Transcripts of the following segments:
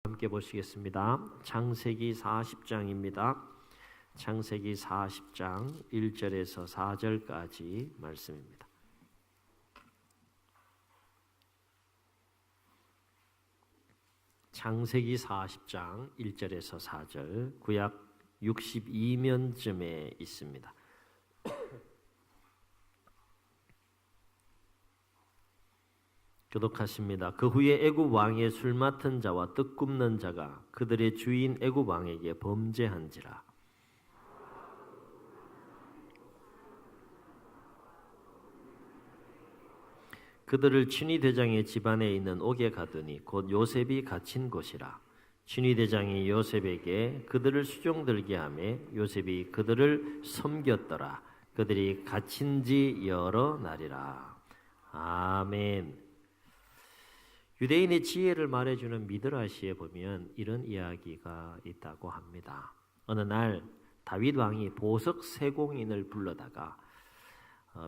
함께 보시겠습니다. 창세기 40장입니다. 창세기 40장 1절에서 4절까지 말씀입니다. 창세기 40장 1절에서 4절, 구약 62면쯤에 있습니다. 교독하십니다. 그 후에 애굽 왕의 술 맡은 자와 떡 굽는 자가 그들의 주인 애굽 왕에게 범죄한지라. 그들을 친위대장의 집안에 있는 옥에 가두니 곧 요셉이 갇힌 곳이라. 친위대장이 요셉에게 그들을 수종들게 하매 요셉이 그들을 섬겼더라. 그들이 갇힌 지 여러 날이라. 아멘. 유대인의 지혜를 말해주는 미드라시에 보면 이런 이야기가 있다고 합니다. 어느 날 다윗 왕이 보석 세공인을 불러다가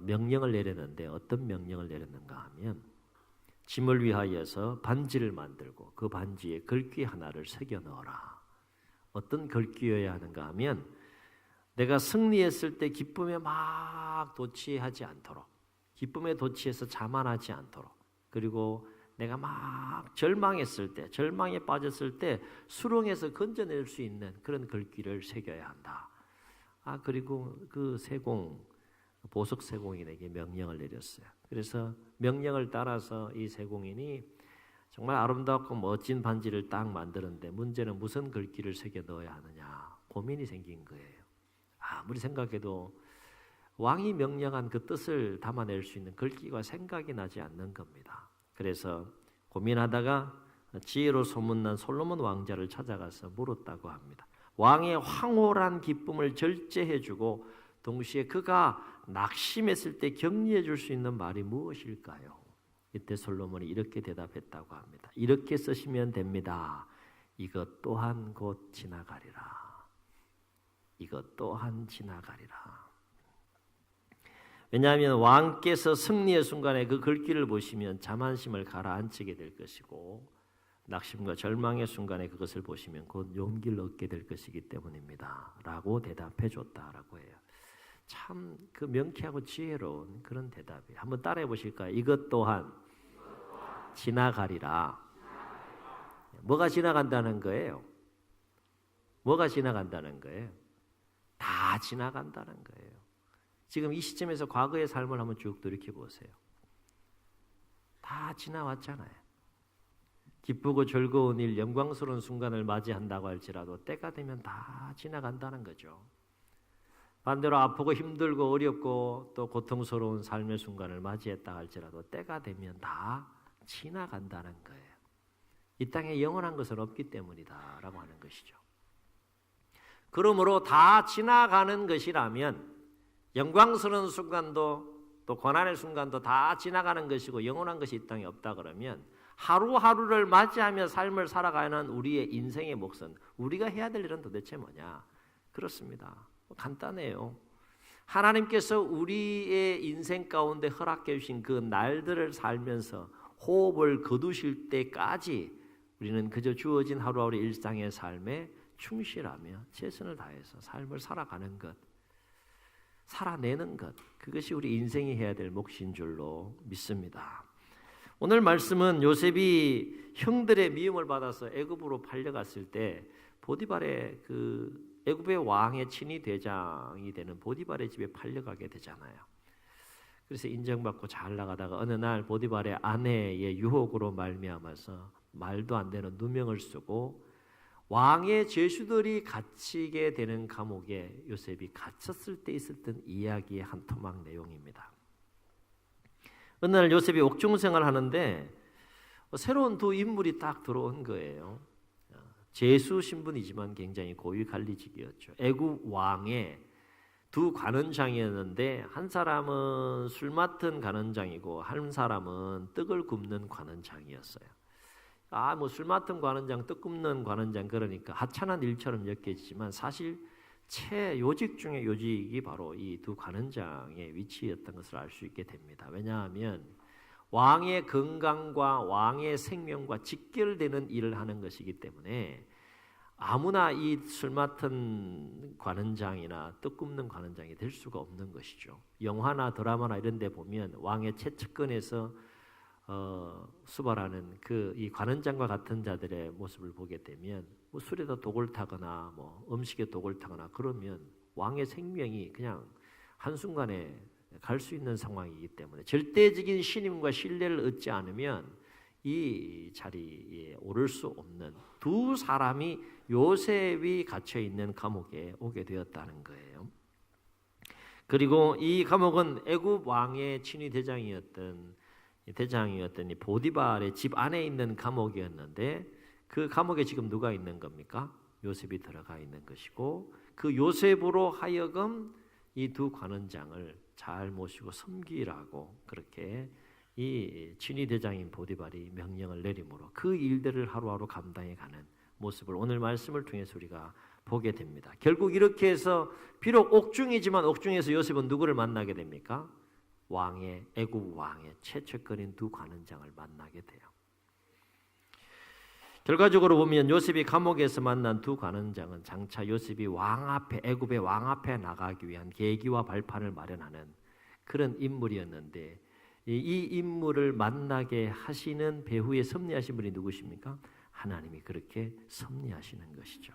명령을 내렸는데, 어떤 명령을 내렸는가 하면 짐을 위하여서 반지를 만들고 그 반지에 글귀 하나를 새겨 넣어라. 어떤 글귀여야 하는가 하면, 내가 승리했을 때 기쁨에 막 도취하지 않도록, 기쁨에 도취해서 자만하지 않도록, 그리고 내가 막 절망했을 때, 절망에 빠졌을 때 수렁에서 건져낼 수 있는 그런 글귀를 새겨야 한다. 그리고 그 보석 세공인에게 명령을 내렸어요. 그래서 명령을 따라서 이 세공인이 정말 아름답고 멋진 반지를 딱 만드는데, 문제는 무슨 글귀를 새겨 넣어야 하느냐 고민이 생긴 거예요. 아무리 생각해도 왕이 명령한 그 뜻을 담아낼 수 있는 글귀가 생각이 나지 않는 겁니다. 그래서 고민하다가 지혜로 소문난 솔로몬 왕자를 찾아가서 물었다고 합니다. 왕의 황홀한 기쁨을 절제해주고 동시에 그가 낙심했을 때 격려해 줄 수 있는 말이 무엇일까요? 이때 솔로몬이 이렇게 대답했다고 합니다. 이렇게 쓰시면 됩니다. 이것 또한 곧 지나가리라. 이것 또한 지나가리라. 왜냐하면 왕께서 승리의 순간에 그 글귀를 보시면 자만심을 가라앉히게 될 것이고, 낙심과 절망의 순간에 그것을 보시면 곧 용기를 얻게 될 것이기 때문입니다. 라고 대답해 줬다라고 해요. 참 그 명쾌하고 지혜로운 그런 대답이에요. 한번 따라해 보실까요? 이것 또한 지나가리라. 뭐가 지나간다는 거예요? 뭐가 지나간다는 거예요? 다 지나간다는 거예요. 지금 이 시점에서 과거의 삶을 한번 쭉 돌이켜보세요. 다 지나왔잖아요. 기쁘고 즐거운 일, 영광스러운 순간을 맞이한다고 할지라도 때가 되면 다 지나간다는 거죠. 반대로 아프고 힘들고 어렵고 또 고통스러운 삶의 순간을 맞이했다 할지라도 때가 되면 다 지나간다는 거예요. 이 땅에 영원한 것은 없기 때문이다 라고 하는 것이죠. 그러므로 다 지나가는 것이라면 영광스러운 순간도 또 고난의 순간도 다 지나가는 것이고 영원한 것이 이 땅에 없다 그러면 하루하루를 맞이하며 삶을 살아가는 우리의 인생의 몫은, 우리가 해야 될 일은 도대체 뭐냐? 그렇습니다. 간단해요. 하나님께서 우리의 인생 가운데 허락해 주신 그 날들을 살면서 호흡을 거두실 때까지 우리는 그저 주어진 하루하루 일상의 삶에 충실하며 최선을 다해서 삶을 살아가는 것, 살아내는 것, 그것이 우리 인생이 해야 될 몫인 줄로 믿습니다. 오늘 말씀은 요셉이 형들의 미움을 받아서 애굽으로 팔려갔을 때 보디발의 애굽의 왕의 친위 대장이 되는 보디발의 집에 팔려가게 되잖아요. 그래서 인정받고 잘 나가다가 어느 날 보디발의 아내의 유혹으로 말미암아서 말도 안 되는 누명을 쓰고 왕의 죄수들이 갇히게 되는 감옥에 요셉이 갇혔을 때 있었던 이야기의 한 토막 내용입니다. 어느 날 요셉이 옥중생활을 하는데 새로운 두 인물이 딱 들어온 거예요. 죄수 신분이지만 굉장히 고위 관리직이었죠. 애굽 왕의 두 관원장이었는데 한 사람은 술 맡은 관원장이고 한 사람은 떡을 굽는 관원장이었어요. 술 맡은 관원장, 떡 굽는 관원장, 그러니까 하찮은 일처럼 여겨지지만 사실 최요직 중에 요직이 바로 이 두 관원장의 위치였던 것을 알 수 있게 됩니다. 왜냐하면 왕의 건강과 왕의 생명과 직결되는 일을 하는 것이기 때문에 아무나 이 술 맡은 관원장이나 떡 굽는 관원장이 될 수가 없는 것이죠. 영화나 드라마나 이런 데 보면 왕의 최측근에서 수발하는 그 이 관원장과 같은 자들의 모습을 보게 되면 뭐 술에다 독을 타거나 뭐 음식에 독을 타거나 그러면 왕의 생명이 그냥 한순간에 갈 수 있는 상황이기 때문에 절대적인 신임과 신뢰를 얻지 않으면 이 자리에 오를 수 없는 두 사람이 요셉이 갇혀 있는 감옥에 오게 되었다는 거예요. 그리고 이 감옥은 애굽 왕의 친위 대장이었던 이 보디발의 집 안에 있는 감옥이었는데 그 감옥에 지금 누가 있는 겁니까? 요셉이 들어가 있는 것이고 그 요셉으로 하여금 이 두 관원장을 잘 모시고 섬기라고 그렇게 이 친위 대장인 보디발이 명령을 내림으로 그 일들을 하루하루 감당해 가는 모습을 오늘 말씀을 통해서 우리가 보게 됩니다. 결국 이렇게 해서 비록 옥중이지만 옥중에서 요셉은 누구를 만나게 됩니까? 애굽 왕의 최측근인 두 관원장을 만나게 돼요. 결과적으로 보면 요셉이 감옥에서 만난 두 관원장은 장차 요셉이 애굽의 왕 앞에 나가기 위한 계기와 발판을 마련하는 그런 인물이었는데 이 인물을 만나게 하시는 배후에 섭리하신 분이 누구십니까? 하나님이 그렇게 섭리하시는 것이죠.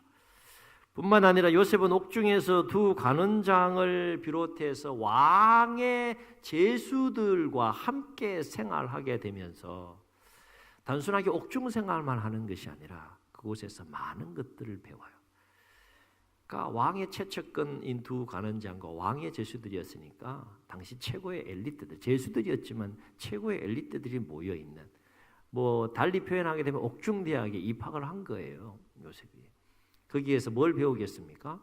뿐만 아니라 요셉은 옥중에서 두 관원장을 비롯해서 왕의 제수들과 함께 생활하게 되면서 단순하게 옥중 생활만 하는 것이 아니라 그곳에서 많은 것들을 배워요. 그러니까 왕의 최측근인 두 관원장과 왕의 제수들이었으니까 당시 최고의 엘리트들, 제수들이었지만 최고의 엘리트들이 모여 있는 뭐 달리 표현하게 되면 옥중 대학에 입학을 한 거예요. 요셉이. 거기에서 뭘 배우겠습니까?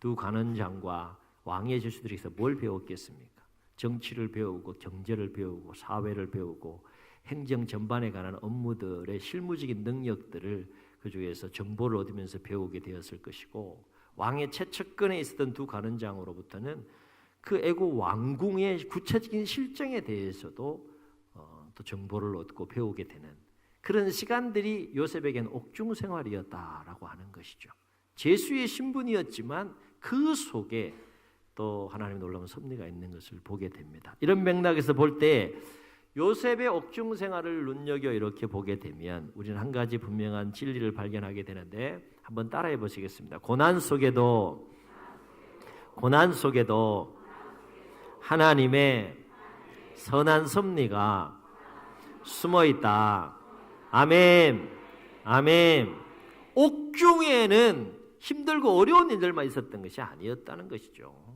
두 관원장과 왕의 제수들에서 뭘 배웠겠습니까? 정치를 배우고 경제를 배우고 사회를 배우고 행정 전반에 관한 업무들의 실무적인 능력들을 그 중에서 정보를 얻으면서 배우게 되었을 것이고 왕의 최측근에 있었던 두 관원장으로부터는 그 애국 왕궁의 구체적인 실정에 대해서도 또 정보를 얻고 배우게 되는 그런 시간들이 요셉에게는 옥중 생활이었다라고 하는 것이죠. 제수의 신분이었지만 그 속에 또 하나님의 놀라운 섭리가 있는 것을 보게 됩니다. 이런 맥락에서 볼 때 요셉의 옥중 생활을 눈여겨 이렇게 보게 되면 우리는 한 가지 분명한 진리를 발견하게 되는데 한번 따라해 보시겠습니다. 고난 속에도 하나님의 선한 섭리가 숨어 있다. 아멘. 아멘. 옥중에는 힘들고 어려운 일들만 있었던 것이 아니었다는 것이죠.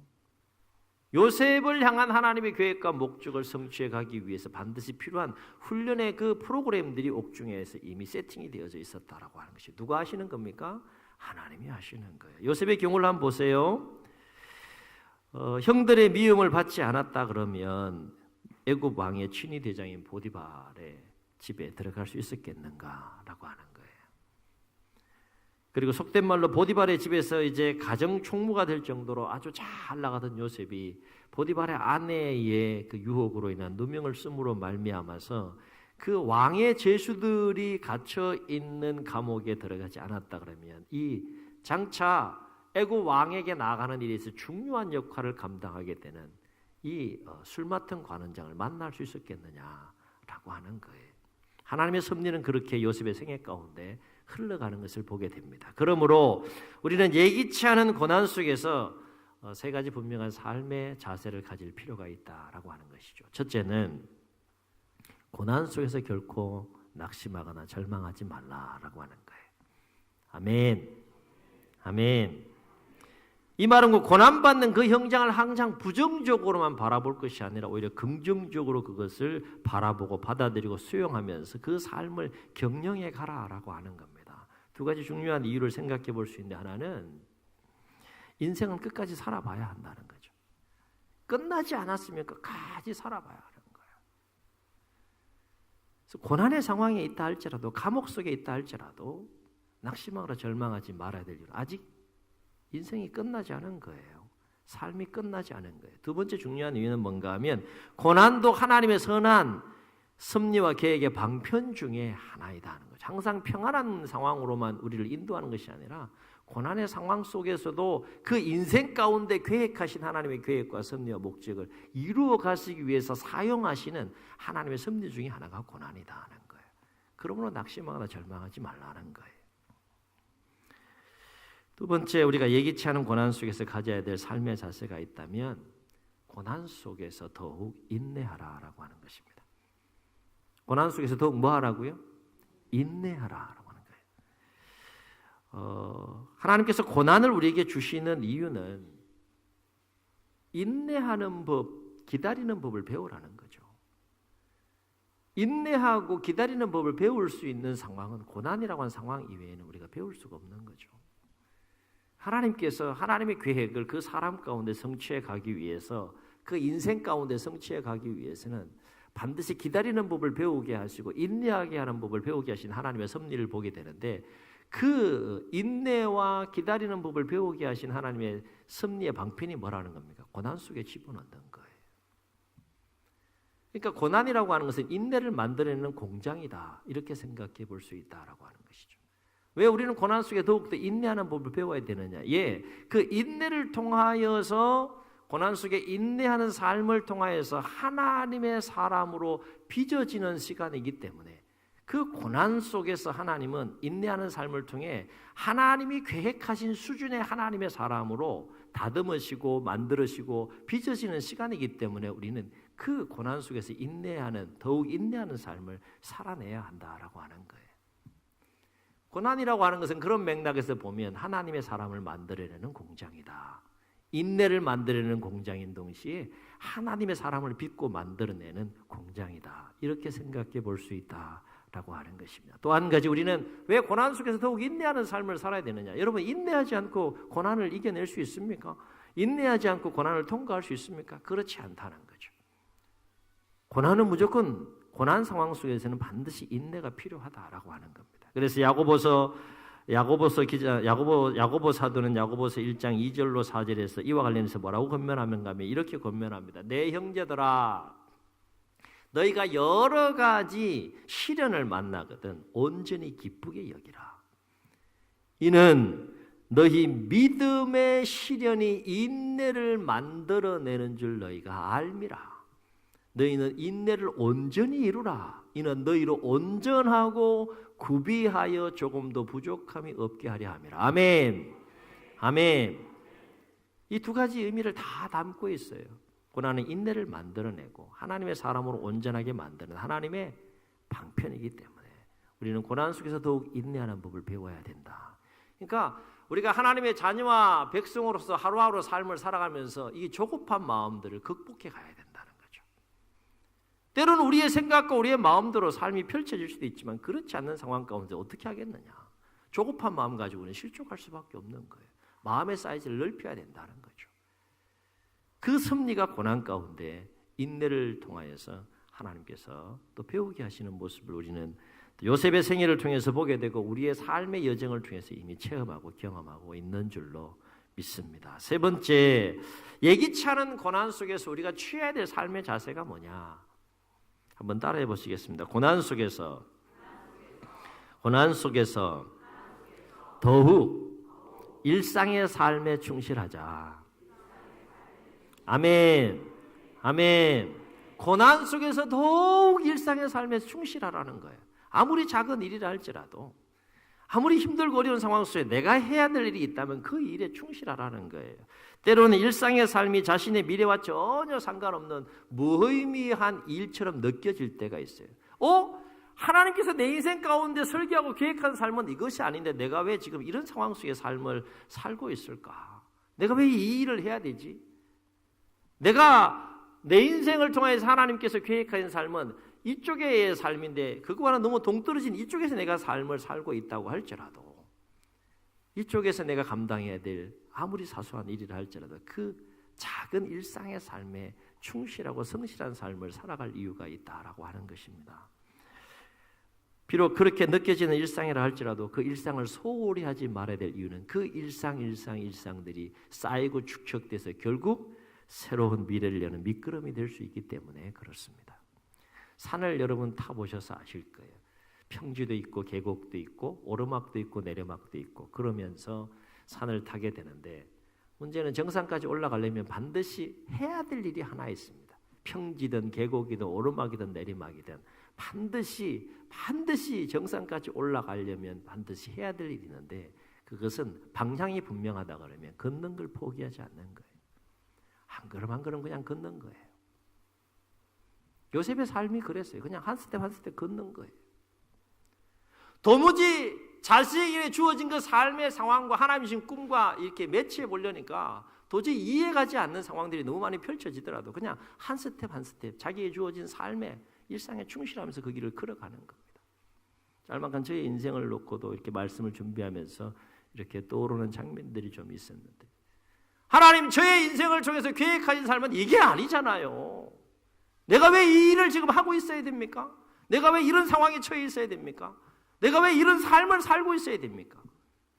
요셉을 향한 하나님의 계획과 목적을 성취해 가기 위해서 반드시 필요한 훈련의 그 프로그램들이 옥중에서 이미 세팅이 되어져 있었다라고 하는 것이 누가 하시는 겁니까? 하나님이 하시는 거예요. 요셉의 경우를 한번 보세요. 형들의 미움을 받지 않았다 그러면 애굽 왕의 친위 대장인 보디발의 집에 들어갈 수 있었겠는가라고 하는 거예요. 그리고 속된 말로 보디발의 집에서 이제 가정 총무가 될 정도로 아주 잘 나가던 요셉이 보디발의 아내의 그 유혹으로 인한 누명을 쓰므로 말미암아서 그 왕의 제수들이 갇혀 있는 감옥에 들어가지 않았다 그러면 이 장차 애굽 왕에게 나가는 일에서 중요한 역할을 감당하게 되는 이 술 맡은 관원장을 만날 수 있었겠느냐라고 하는 거예요. 하나님의 섭리는 그렇게 요셉의 생애 가운데 흘러가는 것을 보게 됩니다. 그러므로 우리는 예기치 않은 고난 속에서 세 가지 분명한 삶의 자세를 가질 필요가 있다라고 하는 것이죠. 첫째는 고난 속에서 결코 낙심하거나 절망하지 말라라고 하는 거예요. 아멘. 아멘. 이 말은 고난받는 그 형장을 항상 부정적으로만 바라볼 것이 아니라 오히려 긍정적으로 그것을 바라보고 받아들이고 수용하면서 그 삶을 경영해 가라라고 하는 겁니다. 두 가지 중요한 이유를 생각해 볼 수 있는데 하나는 인생은 끝까지 살아봐야 한다는 거죠. 끝나지 않았으면 끝까지 살아봐야 하는 거예요. 그래서 고난의 상황에 있다 할지라도 감옥 속에 있다 할지라도 낙심하거나 절망하지 말아야 될 이유는 아직 인생이 끝나지 않은 거예요. 삶이 끝나지 않은 거예요. 두 번째 중요한 이유는 뭔가 하면 고난도 하나님의 선한 섭리와 계획의 방편 중에 하나이다 하는 거죠. 항상 평안한 상황으로만 우리를 인도하는 것이 아니라 고난의 상황 속에서도 그 인생 가운데 계획하신 하나님의 계획과 섭리와 목적을 이루어 가시기 위해서 사용하시는 하나님의 섭리 중에 하나가 고난이다 하는 거예요. 그러므로 낙심하거나 절망하지 말라는 거예요. 두 번째, 우리가 예기치 않은 고난 속에서 가져야 될 삶의 자세가 있다면 고난 속에서 더욱 인내하라라고 하는 것입니다. 고난 속에서 더욱 뭐 하라고요? 인내하라라고 하는 거예요. 하나님께서 고난을 우리에게 주시는 이유는 인내하는 법, 기다리는 법을 배우라는 거죠. 인내하고 기다리는 법을 배울 수 있는 상황은 고난이라고 하는 상황 이외에는 우리가 배울 수가 없는 거죠. 하나님께서 하나님의 계획을 그 사람 가운데 성취해 가기 위해서, 그 인생 가운데 성취해 가기 위해서는 반드시 기다리는 법을 배우게 하시고 인내하게 하는 법을 배우게 하신 하나님의 섭리를 보게 되는데, 그 인내와 기다리는 법을 배우게 하신 하나님의 섭리의 방편이 뭐라는 겁니까? 고난 속에 집어넣는 거예요. 그러니까 고난이라고 하는 것은 인내를 만들어내는 공장이다, 이렇게 생각해 볼 수 있다라고 하는 것이죠. 왜 우리는 고난 속에 더욱더 인내하는 법을 배워야 되느냐? 그 인내를 통하여서, 고난 속에 인내하는 삶을 통하여서 하나님의 사람으로 빚어지는 시간이기 때문에, 그 고난 속에서 하나님은 인내하는 삶을 통해 하나님이 계획하신 수준의 하나님의 사람으로 다듬으시고 만들으시고 빚어지는 시간이기 때문에 우리는 그 고난 속에서 더욱 인내하는 삶을 살아내야 한다라고 하는 거예요. 고난이라고 하는 것은 그런 맥락에서 보면 하나님의 사람을 만들어내는 공장이다. 인내를 만들어내는 공장인 동시에 하나님의 사람을 빚고 만들어내는 공장이다, 이렇게 생각해 볼 수 있다라고 하는 것입니다. 또 한 가지, 우리는 왜 고난 속에서 더욱 인내하는 삶을 살아야 되느냐? 여러분, 인내하지 않고 고난을 이겨낼 수 있습니까? 인내하지 않고 고난을 통과할 수 있습니까? 그렇지 않다는 거죠. 고난은 무조건, 고난 상황 속에서는 반드시 인내가 필요하다라고 하는 겁니다. 그래서 야고보 사도는 야고보서 1장 2절로 4절에서 이와 관련해서 뭐라고 권면하는가 하면 이렇게 권면합니다. 내 형제들아, 너희가 여러 가지 시련을 만나거든 온전히 기쁘게 여기라. 이는 너희 믿음의 시련이 인내를 만들어내는 줄 너희가 알미라. 너희는 인내를 온전히 이루라. 이는 너희로 온전하고 구비하여 조금도 부족함이 없게 하려 함이라. 아멘. 아멘. 이 두 가지 의미를 다 담고 있어요. 고난은 인내를 만들어내고 하나님의 사람으로 온전하게 만드는 하나님의 방편이기 때문에 우리는 고난 속에서 더욱 인내하는 법을 배워야 된다. 그러니까 우리가 하나님의 자녀와 백성으로서 하루하루 삶을 살아가면서 이 조급한 마음들을 극복해 가야 된다는 거죠. 때로는 우리의 생각과 우리의 마음대로 삶이 펼쳐질 수도 있지만 그렇지 않는 상황 가운데 어떻게 하겠느냐. 조급한 마음 가지고는 실족할 수밖에 없는 거예요. 마음의 사이즈를 넓혀야 된다는 거죠. 그 섭리가 고난 가운데 인내를 통하여서 하나님께서 또 배우게 하시는 모습을 우리는 요셉의 생애를 통해서 보게 되고 우리의 삶의 여정을 통해서 이미 체험하고 경험하고 있는 줄로 믿습니다. 세 번째, 예기치 않은 고난 속에서 우리가 취해야 될 삶의 자세가 뭐냐? 한번 따라해 보시겠습니다. 고난 속에서 더욱 일상의 삶에 충실하자. 아멘. 아멘. 고난 속에서 더욱 일상의 삶에 충실하라는 거예요. 아무리 작은 일이라 할지라도, 아무리 힘들고 어려운 상황 속에 내가 해야 될 일이 있다면 그 일에 충실하라는 거예요. 때로는 일상의 삶이 자신의 미래와 전혀 상관없는 무의미한 일처럼 느껴질 때가 있어요. 하나님께서 내 인생 가운데 설계하고 계획한 삶은 이것이 아닌데 내가 왜 지금 이런 상황 속의 삶을 살고 있을까? 내가 왜 이 일을 해야 되지? 내가 내 인생을 통해서 하나님께서 계획하신 삶은 이쪽의 삶인데 그거와는 너무 동떨어진 이쪽에서 내가 삶을 살고 있다고 할지라도, 이쪽에서 내가 감당해야 될 아무리 사소한 일이라 할지라도 그 작은 일상의 삶에 충실하고 성실한 삶을 살아갈 이유가 있다라고 하는 것입니다. 비록 그렇게 느껴지는 일상이라 할지라도 그 일상을 소홀히 하지 말아야 될 이유는 그 일상들이 쌓이고 축적돼서 결국 새로운 미래를 여는 밑거름이 될 수 있기 때문에 그렇습니다. 산을 여러분 타보셔서 아실 거예요. 평지도 있고 계곡도 있고 오르막도 있고 내리막도 있고 그러면서 산을 타게 되는데 문제는 정상까지 올라가려면 반드시 해야 될 일이 하나 있습니다. 평지든 계곡이든 오르막이든 내리막이든 반드시 정상까지 올라가려면 반드시 해야 될 일이 있는데 그것은 방향이 분명하다 그러면 걷는 걸 포기하지 않는 거예요. 한 걸음 한 걸음 그냥 걷는 거예요. 요셉의 삶이 그랬어요. 그냥 한 스텝 한 스텝 걷는 거예요. 도무지 자신에게 주어진 그 삶의 상황과 하나님이 주신 꿈과 이렇게 매치해 보려니까 도저히 이해가지 않는 상황들이 너무 많이 펼쳐지더라도 그냥 한 스텝 한 스텝 자기에게 주어진 삶의 일상에 충실하면서 그 길을 걸어가는 겁니다. 짤막한 저의 인생을 놓고도 이렇게 말씀을 준비하면서 이렇게 떠오르는 장면들이 좀 있었는데 하나님 저의 인생을 통해서 계획하신 삶은 이게 아니잖아요. 내가 왜 이 일을 지금 하고 있어야 됩니까? 내가 왜 이런 상황에 처해 있어야 됩니까? 내가 왜 이런 삶을 살고 있어야 됩니까?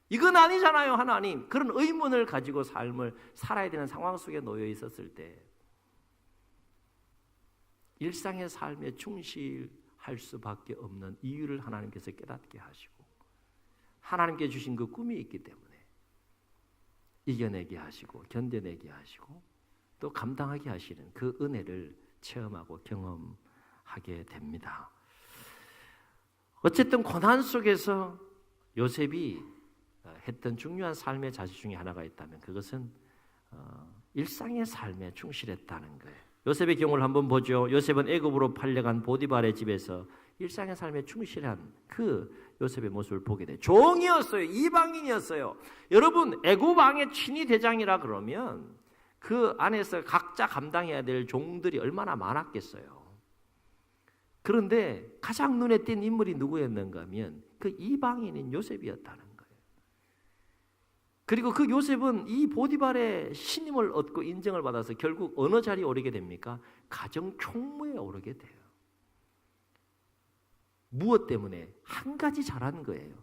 이건 아니잖아요, 하나님. 그런 의문을 가지고 삶을 살아야 되는 상황 속에 놓여 있었을 때 일상의 삶에 충실할 수밖에 없는 이유를 하나님께서 깨닫게 하시고 하나님께 주신 그 꿈이 있기 때문에 이겨내게 하시고 견뎌내게 하시고 또 감당하게 하시는 그 은혜를 체험하고 경험하게 됩니다. 어쨌든 고난 속에서 요셉이 했던 중요한 삶의 자질 중에 하나가 있다면 그것은 일상의 삶에 충실했다는 거예요. 요셉의 경우를 한번 보죠. 요셉은 애굽으로 팔려간 보디발의 집에서 일상의 삶에 충실한 그 요셉의 모습을 보게 돼요. 종이었어요. 이방인이었어요. 여러분 애굽 왕의 친위 대장이라 그러면 그 안에서 각자 감당해야 될 종들이 얼마나 많았겠어요. 그런데 가장 눈에 띈 인물이 누구였는가 하면 그 이방인인 요셉이었다는 거예요. 그리고 그 요셉은 이 보디발의 신임을 얻고 인정을 받아서 결국 어느 자리에 오르게 됩니까? 가정 총무에 오르게 돼요. 무엇 때문에? 한 가지 잘한 거예요.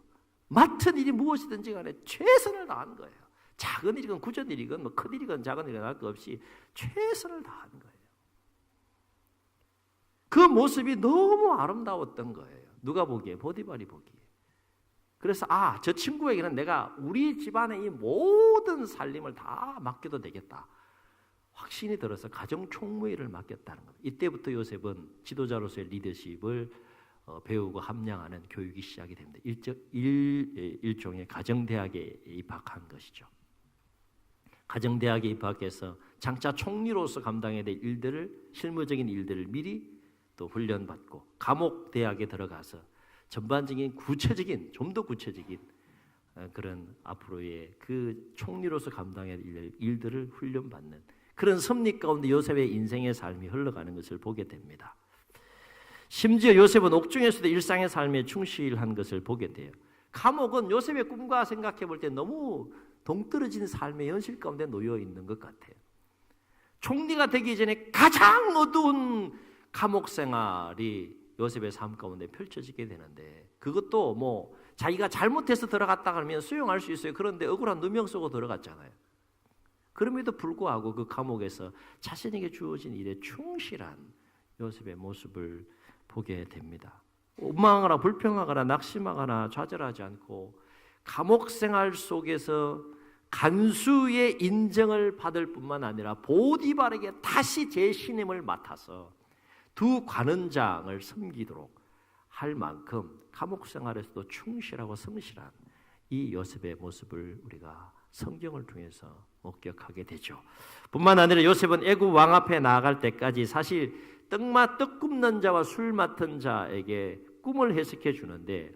맡은 일이 무엇이든지 간에 최선을 다한 거예요. 작은 일이건 굳은 일이건 뭐 큰 일이건 작은 일이건 할 것 없이 최선을 다한 거예요. 그 모습이 너무 아름다웠던 거예요. 누가 보기에? 보디발이 보기에. 그래서 저 친구에게는 내가 우리 집안의 이 모든 살림을 다 맡겨도 되겠다. 확신이 들어서 가정 총무일을 맡겼다는 겁니다. 이때부터 요셉은 지도자로서의 리더십을 배우고 함양하는 교육이 시작이 됩니다. 일종의 가정대학에 입학한 것이죠. 가정대학에 입학해서 장차 총리로서 감당해야 될 일들을 실무적인 일들을 미리 또 훈련받고 감옥대학에 들어가서 전반적인 구체적인 좀 더 구체적인 그런 앞으로의 그 총리로서 감당해야 될 일들을 훈련받는 그런 섭리 가운데 요셉의 인생의 삶이 흘러가는 것을 보게 됩니다. 심지어 요셉은 옥중에서도 일상의 삶에 충실한 것을 보게 돼요. 감옥은 요셉의 꿈과 생각해 볼 때 너무 동떨어진 삶의 현실 가운데 놓여 있는 것 같아요. 총리가 되기 전에 가장 어두운 감옥 생활이 요셉의 삶 가운데 펼쳐지게 되는데 그것도 뭐 자기가 잘못해서 들어갔다 그러면 수용할 수 있어요. 그런데 억울한 누명 쓰고 들어갔잖아요. 그럼에도 불구하고 그 감옥에서 자신에게 주어진 일에 충실한 요셉의 모습을 보게 됩니다. 원망하거나 불평하거나 낙심하거나 좌절하지 않고 감옥 생활 속에서 간수의 인정을 받을 뿐만 아니라 보디발에게 다시 재신임을 맡아서 두 관원장을 섬기도록 할 만큼 감옥 생활에서도 충실하고 성실한 이 요셉의 모습을 우리가 성경을 통해서 목격하게 되죠. 뿐만 아니라 요셉은 애굽 왕 앞에 나아갈 때까지 사실 떡 굽는 자와 술 맡은 자에게 꿈을 해석해 주는데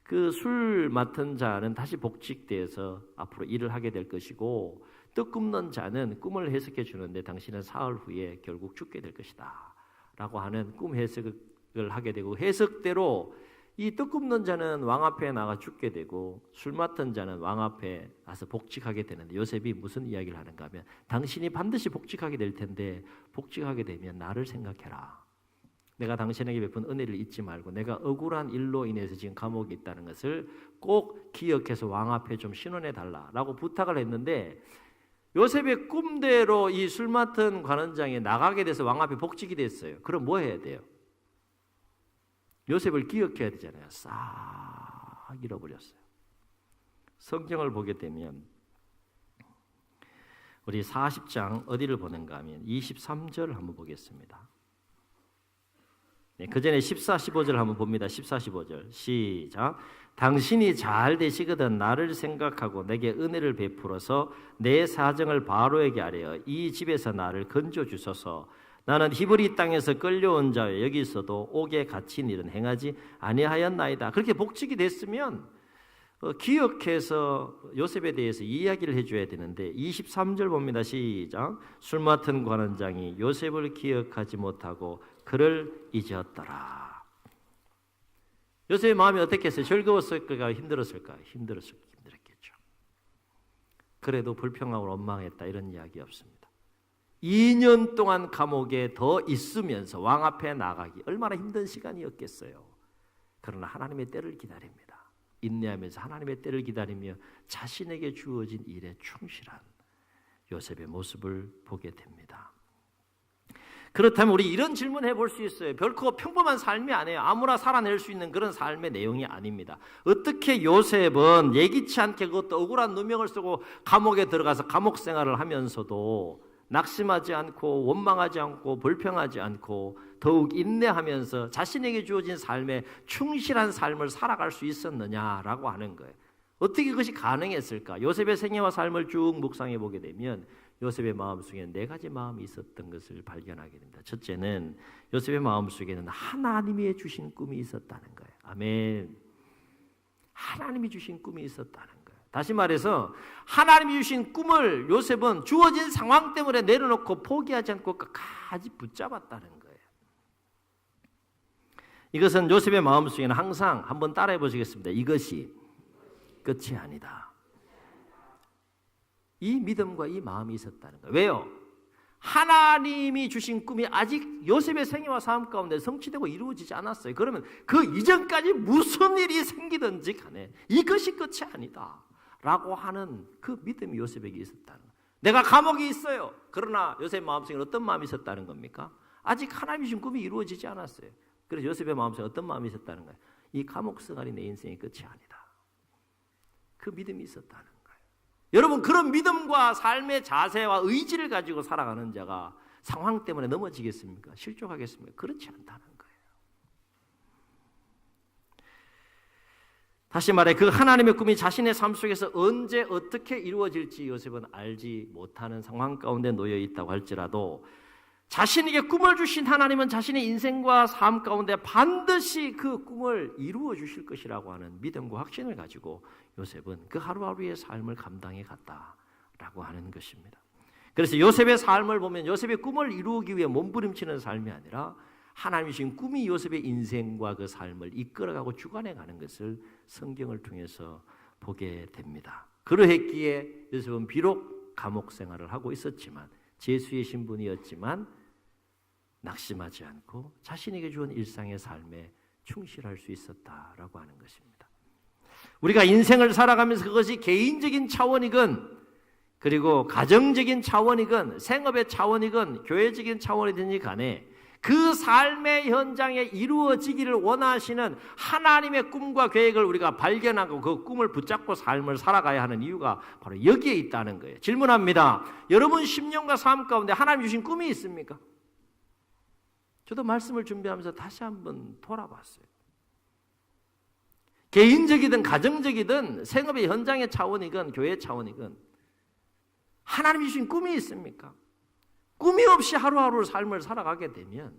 그 술 맡은 자는 다시 복직돼서 앞으로 일을 하게 될 것이고 떡 굽는 자는 꿈을 해석해 주는데 당신은 사흘 후에 결국 죽게 될 것이다 라고 하는 꿈 해석을 하게 되고 해석대로 이 떡 굽는 자는 왕 앞에 나가 죽게 되고 술 맡은 자는 왕 앞에 나서 복직하게 되는데 요셉이 무슨 이야기를 하는가 하면 당신이 반드시 복직하게 될 텐데 복직하게 되면 나를 생각해라. 내가 당신에게 베푼 은혜를 잊지 말고 내가 억울한 일로 인해서 지금 감옥에 있다는 것을 꼭 기억해서 왕 앞에 좀 신원해 달라라고 부탁을 했는데 요셉의 꿈대로 이 술 맡은 관원장이 나가게 돼서 왕 앞에 복직이 됐어요. 그럼 뭐 해야 돼요? 요셉을 기억해야 되잖아요. 싹 잃어버렸어요. 성경을 보게 되면 우리 40장 어디를 보는가 하면 23절 한번 보겠습니다. 네, 그 전에 14, 15절 한번 봅니다. 14, 15절 시작. 당신이 잘 되시거든 나를 생각하고 내게 은혜를 베풀어서 내 사정을 바로에게 아뢰어 이 집에서 나를 건져 주소서. 나는 히브리 땅에서 끌려온 자여 여기서도 옥에 갇힌 일은 행하지 아니하였나이다. 그렇게 복직이 됐으면 기억해서 요셉에 대해서 이야기를 해줘야 되는데 23절 봅니다. 시작. 술 맡은 관원장이 요셉을 기억하지 못하고 그를 잊었더라. 요셉의 마음이 어떻겠어요? 즐거웠을까? 힘들었을까? 힘들었겠죠. 그래도 불평하고 원망했다 이런 이야기 없습니다. 2년 동안 감옥에 더 있으면서 왕 앞에 나가기 얼마나 힘든 시간이었겠어요. 그러나 하나님의 때를 기다립니다. 인내하면서 하나님의 때를 기다리며 자신에게 주어진 일에 충실한 요셉의 모습을 보게 됩니다. 그렇다면 우리 이런 질문 해볼 수 있어요. 결코 평범한 삶이 아니에요. 아무나 살아낼 수 있는 그런 삶의 내용이 아닙니다. 어떻게 요셉은 예기치 않게 그것도 억울한 누명을 쓰고 감옥에 들어가서 감옥 생활을 하면서도 낙심하지 않고 원망하지 않고 불평하지 않고 더욱 인내하면서 자신에게 주어진 삶에 충실한 삶을 살아갈 수 있었느냐라고 하는 거예요. 어떻게 그것이 가능했을까? 요셉의 생애와 삶을 쭉 묵상해 보게 되면 요셉의 마음속에 네 가지 마음이 있었던 것을 발견하게 됩니다. 첫째는 요셉의 마음속에는 하나님이 주신 꿈이 있었다는 거예요. 아멘. 하나님이 주신 꿈이 있었다는 거예요. 다시 말해서 하나님이 주신 꿈을 요셉은 주어진 상황 때문에 내려놓고 포기하지 않고 끝까지 붙잡았다는 거예요. 이것은 요셉의 마음속에는 항상 한번 따라해 보시겠습니다. 이것이 끝이 아니다. 이 믿음과 이 마음이 있었다는 거예요. 왜요? 하나님이 주신 꿈이 아직 요셉의 생애와 삶 가운데 성취되고 이루어지지 않았어요. 그러면 그 이전까지 무슨 일이 생기든지 간에 이것이 끝이 아니다 라고 하는 그 믿음이 요셉에게 있었다는 거예요. 내가 감옥에 있어요. 그러나 요셉의 마음속에 어떤 마음이 있었다는 겁니까? 아직 하나님이 주신 꿈이 이루어지지 않았어요. 그래서 요셉의 마음속에 어떤 마음이 있었다는 거예요? 이 감옥 생활이 내 인생의 끝이 아니다. 그 믿음이 있었다는 거예요. 여러분, 그런 믿음과 삶의 자세와 의지를 가지고 살아가는 자가 상황 때문에 넘어지겠습니까? 실족하겠습니까? 그렇지 않다는 거예요. 다시 말해 그 하나님의 꿈이 자신의 삶 속에서 언제 어떻게 이루어질지 요셉은 알지 못하는 상황 가운데 놓여 있다고 할지라도 자신에게 꿈을 주신 하나님은 자신의 인생과 삶 가운데 반드시 그 꿈을 이루어 주실 것이라고 하는 믿음과 확신을 가지고 요셉은 그 하루하루의 삶을 감당해 갔다라고 하는 것입니다. 그래서 요셉의 삶을 보면 요셉의 꿈을 이루기 위해 몸부림치는 삶이 아니라 하나님이 주신 꿈이 요셉의 인생과 그 삶을 이끌어가고 주관해 가는 것을 성경을 통해서 보게 됩니다. 그러했기에 요셉은 비록 감옥 생활을 하고 있었지만 제수의 신분이었지만 낙심하지 않고 자신에게 주은 일상의 삶에 충실할 수 있었다라고 하는 것입니다. 우리가 인생을 살아가면서 그것이 개인적인 차원이건 그리고 가정적인 차원이건 생업의 차원이건 교회적인 차원이든지 간에 그 삶의 현장에 이루어지기를 원하시는 하나님의 꿈과 계획을 우리가 발견하고 그 꿈을 붙잡고 삶을 살아가야 하는 이유가 바로 여기에 있다는 거예요. 질문합니다. 여러분 10년과 삶 가운데 하나님 주신 꿈이 있습니까? 저도 말씀을 준비하면서 다시 한번 돌아봤어요. 개인적이든 가정적이든 생업의 현장의 차원이건 교회 차원이건 하나님이 주신 꿈이 있습니까? 꿈이 없이 하루하루 삶을 살아가게 되면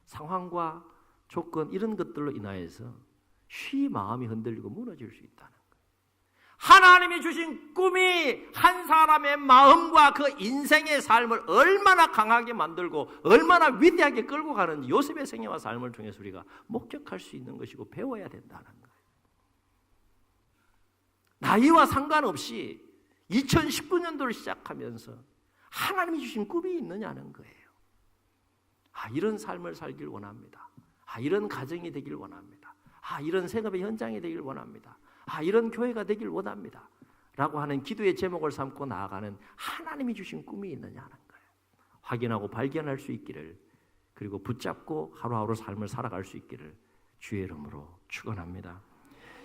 상황과 조건 이런 것들로 인하여서 쉬 마음이 흔들리고 무너질 수 있다는 거예요. 하나님이 주신 꿈이 한 사람의 마음과 그 인생의 삶을 얼마나 강하게 만들고 얼마나 위대하게 끌고 가는지 요셉의 생애와 삶을 통해서 우리가 목격할 수 있는 것이고 배워야 된다는 거예요. 나이와 상관없이 2019년도를 시작하면서 하나님이 주신 꿈이 있느냐는 거예요. 이런 삶을 살길 원합니다. 이런 가정이 되길 원합니다. 이런 생업의 현장이 되길 원합니다. 이런 교회가 되길 원합니다. 라고 하는 기도의 제목을 삼고 나아가는 하나님이 주신 꿈이 있느냐는 거예요. 확인하고 발견할 수 있기를 그리고 붙잡고 하루하루 삶을 살아갈 수 있기를 주의 이름으로 축원합니다.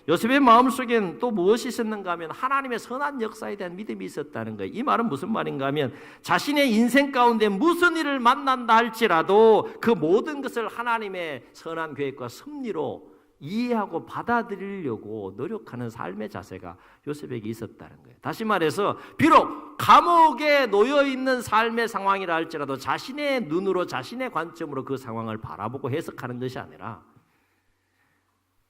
요셉의 마음속엔 또 무엇이 있었는가 하면 하나님의 선한 역사에 대한 믿음이 있었다는 거예요. 이 말은 무슨 말인가 하면 자신의 인생 가운데 무슨 일을 만난다 할지라도 그 모든 것을 하나님의 선한 계획과 섭리로 이해하고 받아들이려고 노력하는 삶의 자세가 요셉에게 있었다는 거예요. 다시 말해서 비록 감옥에 놓여있는 삶의 상황이라 할지라도 자신의 눈으로 자신의 관점으로 그 상황을 바라보고 해석하는 것이 아니라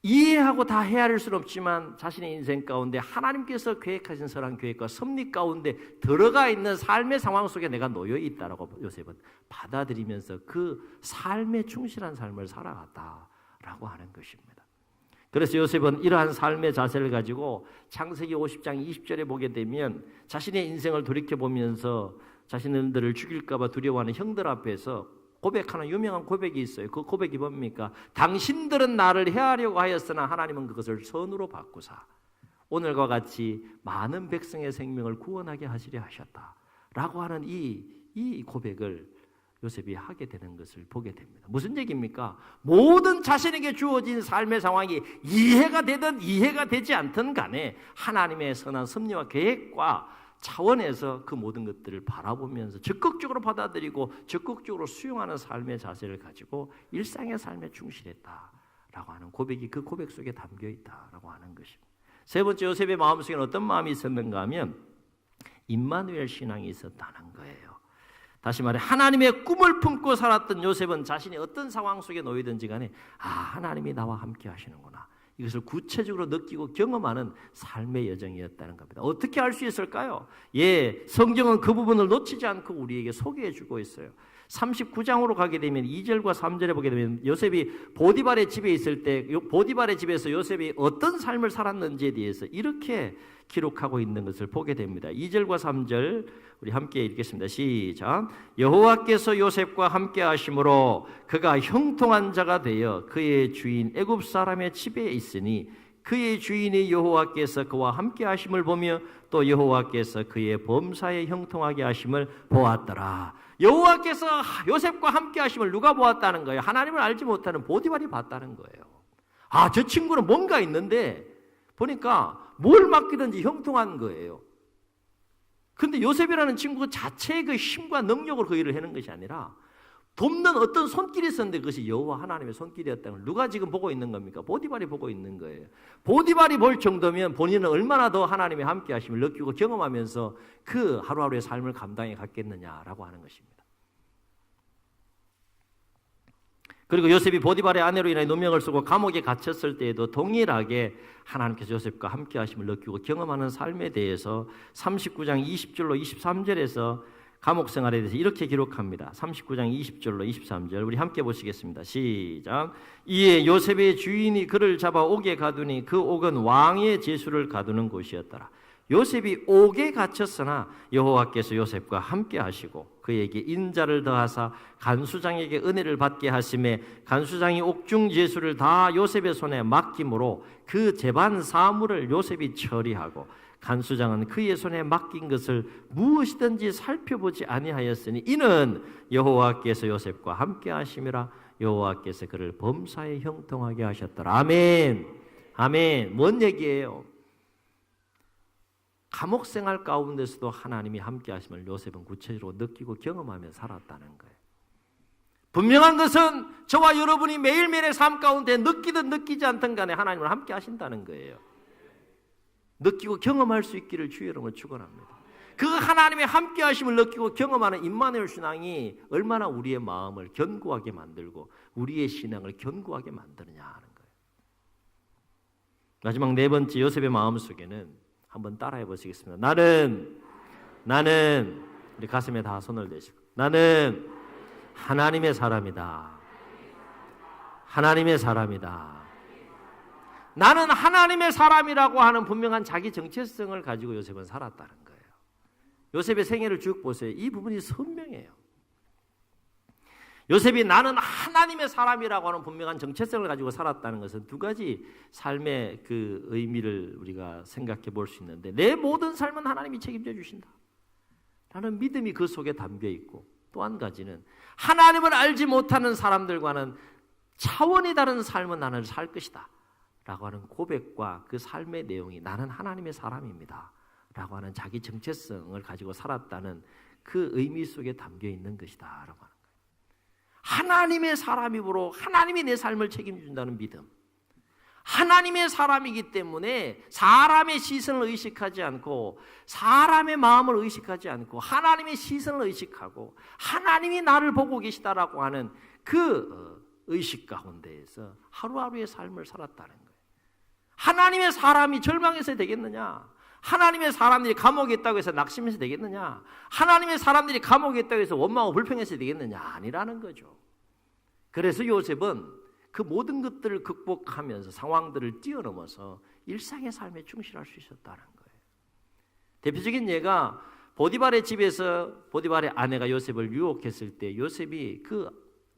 이해하고 다 헤아릴 수는 없지만 자신의 인생 가운데 하나님께서 계획하신 선한 계획과 섭리 가운데 들어가 있는 삶의 상황 속에 내가 놓여 있다라고 요셉은 받아들이면서 그 삶에 충실한 삶을 살아갔다라고 하는 것입니다. 그래서 요셉은 이러한 삶의 자세를 가지고 창세기 50장 20절에 보게 되면 자신의 인생을 돌이켜보면서 자신들을 죽일까 봐 두려워하는 형들 앞에서 고백하는 유명한 고백이 있어요. 그 고백이 뭡니까? 당신들은 나를 해하려고 하였으나 하나님은 그것을 선으로 바꾸사 오늘과 같이 많은 백성의 생명을 구원하게 하시려 하셨다라고 하는 이 고백을 요셉이 하게 되는 것을 보게 됩니다. 무슨 얘기입니까? 모든 자신에게 주어진 삶의 상황이 이해가 되든 이해가 되지 않든 간에 하나님의 선한 섭리와 계획과 차원에서 그 모든 것들을 바라보면서 적극적으로 받아들이고 적극적으로 수용하는 삶의 자세를 가지고 일상의 삶에 충실했다라고 하는 고백이 그 고백 속에 담겨 있다라고 하는 것입니다. 세 번째, 요셉의 마음속에는 어떤 마음이 있었는가 하면 임마누엘 신앙이 있었다는 거예요. 다시 말해 하나님의 꿈을 품고 살았던 요셉은 자신이 어떤 상황 속에 놓이든지 간에 하나님이 나와 함께 하시는구나. 이것을 구체적으로 느끼고 경험하는 삶의 여정이었다는 겁니다. 어떻게 알 수 있을까요? 성경은 그 부분을 놓치지 않고 우리에게 소개해 주고 있어요. 39장으로 가게 되면 2절과 3절에 보게 되면 요셉이 보디발의 집에 있을 때 보디발의 집에서 요셉이 어떤 삶을 살았는지에 대해서 이렇게 기록하고 있는 것을 보게 됩니다. 2절과 3절 우리 함께 읽겠습니다. 시작. 여호와께서 요셉과 함께 하심으로 그가 형통한 자가 되어 그의 주인 애굽 사람의 집에 있으니 그의 주인이 여호와께서 그와 함께 하심을 보며 또 여호와께서 그의 범사에 형통하게 하심을 보았더라. 여호와께서 요셉과 함께 하심을 누가 보았다는 거예요? 하나님을 알지 못하는 보디발이 봤다는 거예요. 저 친구는 뭔가 있는데 보니까 뭘 맡기든지 형통한 거예요. 근데 요셉이라는 친구 자체의 그 힘과 능력으로 그 일을 하는 것이 아니라 돕는 어떤 손길이 있었는데 그것이 여호와 하나님의 손길이었다는 걸 누가 지금 보고 있는 겁니까? 보디발이 보고 있는 거예요. 보디발이 볼 정도면 본인은 얼마나 더 하나님의 함께 하심을 느끼고 경험하면서 그 하루하루의 삶을 감당해 갔겠느냐라고 하는 것입니다. 그리고 요셉이 보디발의 아내로 인해 누명을 쓰고 감옥에 갇혔을 때에도 동일하게 하나님께서 요셉과 함께 하심을 느끼고 경험하는 삶에 대해서 39장 20절로 23절에서 감옥 생활에 대해서 이렇게 기록합니다. 39장 20절로 23절 우리 함께 보시겠습니다. 시작. 이에 요셉의 주인이 그를 잡아 옥에 가두니 그 옥은 왕의 제수를 가두는 곳이었더라. 요셉이 옥에 갇혔으나 여호와께서 요셉과 함께 하시고 그에게 인자를 더하사 간수장에게 은혜를 받게 하심에 간수장이 옥중 제수를 다 요셉의 손에 맡김으로 그 재반 사물을 요셉이 처리하고 간수장은 그의 손에 맡긴 것을 무엇이든지 살펴보지 아니하였으니 이는 여호와께서 요셉과 함께 하심이라. 여호와께서 그를 범사에 형통하게 하셨더라. 아멘. 아멘. 뭔 얘기예요? 감옥 생활 가운데서도 하나님이 함께 하심을 요셉은 구체적으로 느끼고 경험하며 살았다는 거예요. 분명한 것은 저와 여러분이 매일매일의 삶 가운데 느끼든 느끼지 않든 간에 하나님을 함께 하신다는 거예요. 느끼고 경험할 수 있기를 주의 이름으로 축원합니다. 그 하나님의 함께 하심을 느끼고 경험하는 임마누엘 신앙이 얼마나 우리의 마음을 견고하게 만들고 우리의 신앙을 견고하게 만드느냐 하는 거예요. 마지막 네 번째, 요셉의 마음속에는 한번 따라해 보시겠습니다. 나는 우리 가슴에 다 손을 대시고 나는 하나님의 사람이다. 하나님의 사람이다. 나는 하나님의 사람이라고 하는 분명한 자기 정체성을 가지고 요셉은 살았다는 거예요. 요셉의 생애를 쭉 보세요. 이 부분이 선명해요. 요셉이 나는 하나님의 사람이라고 하는 분명한 정체성을 가지고 살았다는 것은 두 가지 삶의 그 의미를 우리가 생각해 볼 수 있는데, 내 모든 삶은 하나님이 책임져 주신다 라는 믿음이 그 속에 담겨 있고, 또 한 가지는 하나님을 알지 못하는 사람들과는 차원이 다른 삶은 나는 살 것이다 라고 하는 고백과 그 삶의 내용이 나는 하나님의 사람입니다 라고 하는 자기 정체성을 가지고 살았다는 그 의미 속에 담겨 있는 것이다 라고 하는 거예요. 하나님의 사람이므로 하나님이 내 삶을 책임진다는 믿음, 하나님의 사람이기 때문에 사람의 시선을 의식하지 않고 사람의 마음을 의식하지 않고 하나님의 시선을 의식하고 하나님이 나를 보고 계시다라고 하는 그 의식 가운데에서 하루하루의 삶을 살았다는 거예요. 하나님의 사람이 절망해서 되겠느냐? 하나님의 사람들이 감옥에 있다고 해서 낙심해서 되겠느냐? 하나님의 사람들이 감옥에 있다고 해서 원망하고 불평해서 되겠느냐? 아니라는 거죠. 그래서 요셉은 그 모든 것들을 극복하면서 상황들을 뛰어넘어서 일상의 삶에 충실할 수 있었다는 거예요. 대표적인 예가 보디발의 집에서 보디발의 아내가 요셉을 유혹했을 때 요셉이 그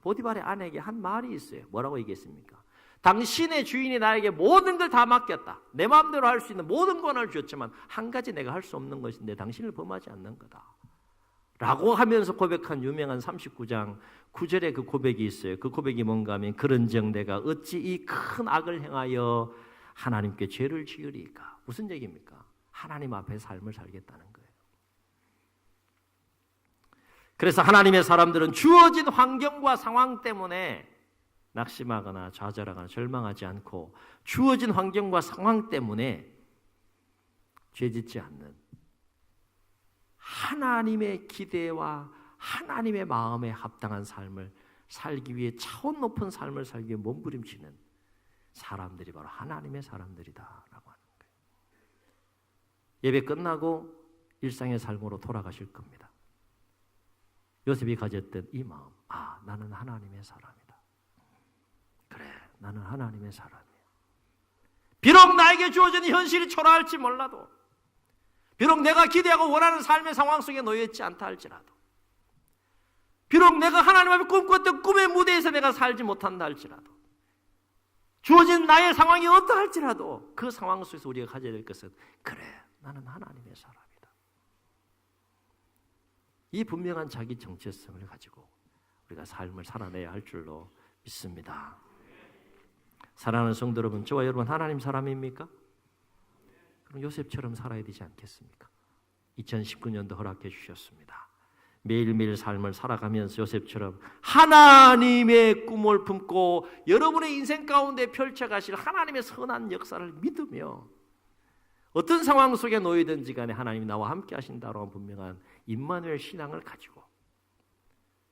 보디발의 아내에게 한 말이 있어요. 뭐라고 얘기했습니까? 당신의 주인이 나에게 모든 걸 다 맡겼다. 내 마음대로 할 수 있는 모든 권한을 주었지만 한 가지 내가 할 수 없는 것인데 당신을 범하지 않는 거다 라고 하면서 고백한 유명한 39장 9절에 그 고백이 있어요. 그 고백이 뭔가 하면 그런즉 내가 어찌 이 큰 악을 행하여 하나님께 죄를 지으리까. 무슨 얘기입니까? 하나님 앞에 삶을 살겠다는 거예요. 그래서 하나님의 사람들은 주어진 환경과 상황 때문에 낙심하거나 좌절하거나 절망하지 않고 주어진 환경과 상황 때문에 죄짓지 않는 하나님의 기대와 하나님의 마음에 합당한 삶을 살기 위해 차원 높은 삶을 살기 위해 몸부림치는 사람들이 바로 하나님의 사람들이다라고 하는 거예요. 예배 끝나고 일상의 삶으로 돌아가실 겁니다. 요셉이 가졌던 이 마음, 아, 나는 하나님의 사람이다. 그래, 나는 하나님의 사람이야. 비록 나에게 주어진 현실이 초라할지 몰라도, 비록 내가 기대하고 원하는 삶의 상황 속에 놓여있지 않다 할지라도, 비록 내가 하나님 앞에 꿈꿨던 꿈의 무대에서 내가 살지 못한다 할지라도, 주어진 나의 상황이 어떠할지라도 그 상황 속에서 우리가 가져야 될 것은 그래, 나는 하나님의 사람이다. 이 분명한 자기 정체성을 가지고 우리가 삶을 살아내야 할 줄로 믿습니다. 사랑하는 성도 여러분, 저와 여러분 하나님 사람입니까? 그럼 요셉처럼 살아야 되지 않겠습니까? 2019년도 허락해 주셨습니다. 매일매일 삶을 살아가면서 요셉처럼 하나님의 꿈을 품고 여러분의 인생 가운데 펼쳐가실 하나님의 선한 역사를 믿으며 어떤 상황 속에 놓이든지 간에 하나님이 나와 함께 하신다라는 분명한 임마누엘 신앙을 가지고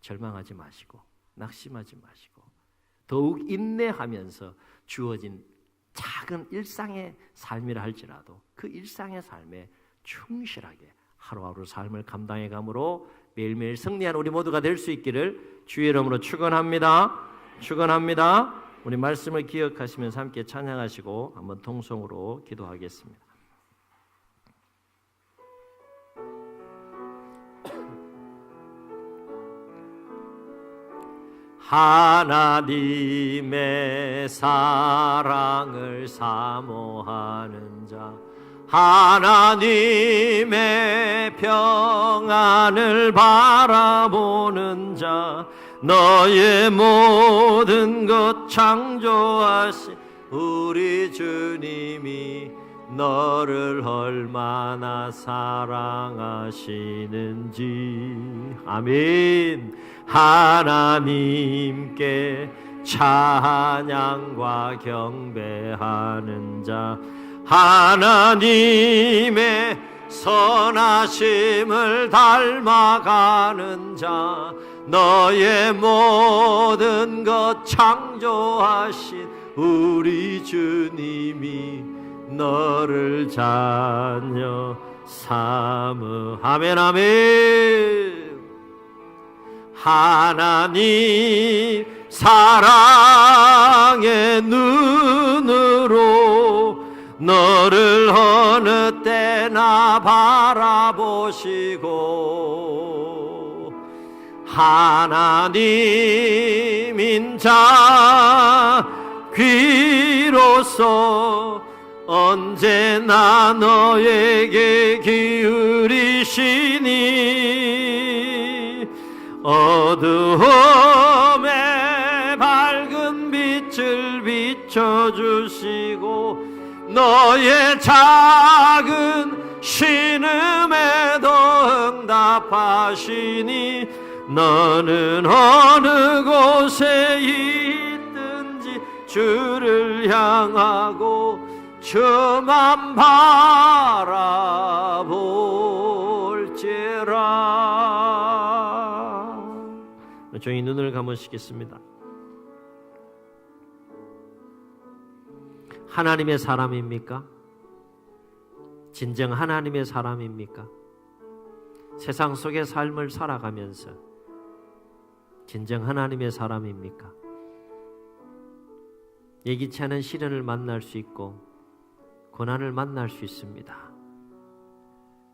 절망하지 마시고 낙심하지 마시고 더욱 인내하면서 주어진 작은 일상의 삶이라 할지라도 그 일상의 삶에 충실하게 하루하루 삶을 감당해 감으로 매일매일 승리하는 우리 모두가 될 수 있기를 주의 이름으로 축원합니다. 축원합니다. 우리 말씀을 기억하시면서 함께 찬양하시고 한번 통성으로 기도하겠습니다. 하나님의 사랑을 사모하는 자, 하나님의 평안을 바라보는 자, 너의 모든 것 창조하신 우리 주님이 너를 얼마나 사랑하시는지. 아멘. 하나님께 찬양과 경배하는 자, 하나님의 선하심을 닮아가는 자, 너의 모든 것 창조하신 우리 주님이 너를 자녀 삼으. 아멘 아멘. 하나님 사랑의 눈으로 너를 어느 때나 바라보시고 하나님인 자 귀로서 언제나 너에게 기울이시니 어두움에 밝은 빛 고쳐주시고 너의 작은 신음에도 응답하시니 너는 어느 곳에 있든지 주를 향하고 저만 바라볼지라. 조용히 눈을 감으시겠습니다. 하나님의 사람입니까? 진정 하나님의 사람입니까? 세상 속의 삶을 살아가면서 진정 하나님의 사람입니까? 예기치 않은 시련을 만날 수 있고 고난을 만날 수 있습니다.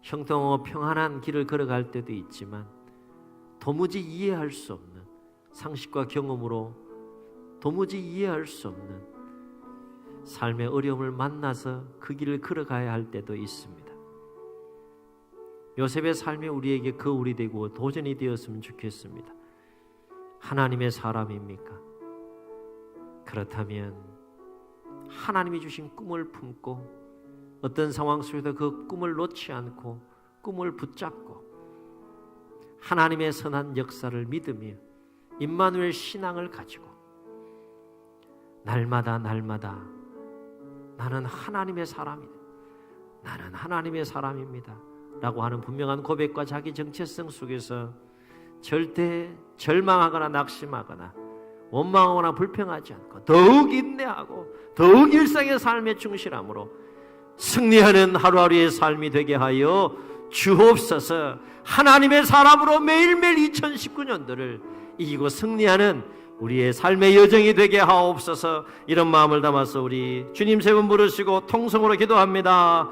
형통하고 평안한 길을 걸어갈 때도 있지만 도무지 이해할 수 없는, 상식과 경험으로 도무지 이해할 수 없는 삶의 어려움을 만나서 그 길을 걸어가야 할 때도 있습니다. 요셉의 삶이 우리에게 거울이 되고 도전이 되었으면 좋겠습니다. 하나님의 사람입니까? 그렇다면 하나님이 주신 꿈을 품고 어떤 상황 속에서 그 꿈을 놓지 않고 꿈을 붙잡고 하나님의 선한 역사를 믿으며 임마누엘 신앙을 가지고 날마다 나는 하나님의 사람이다, 나는 하나님의 사람입니다 라고 하는 분명한 고백과 자기 정체성 속에서 절대 절망하거나 낙심하거나 원망하거나 불평하지 않고 더욱 인내하고 더욱 일상의 삶에 충실함으로 승리하는 하루하루의 삶이 되게 하여 주옵소서. 하나님의 사람으로 매일매일 2019년도를 이기고 승리하는 우리의 삶의 여정이 되게 하옵소서. 이런 마음을 담아서 우리 주님 세 번 부르시고 통성으로 기도합니다.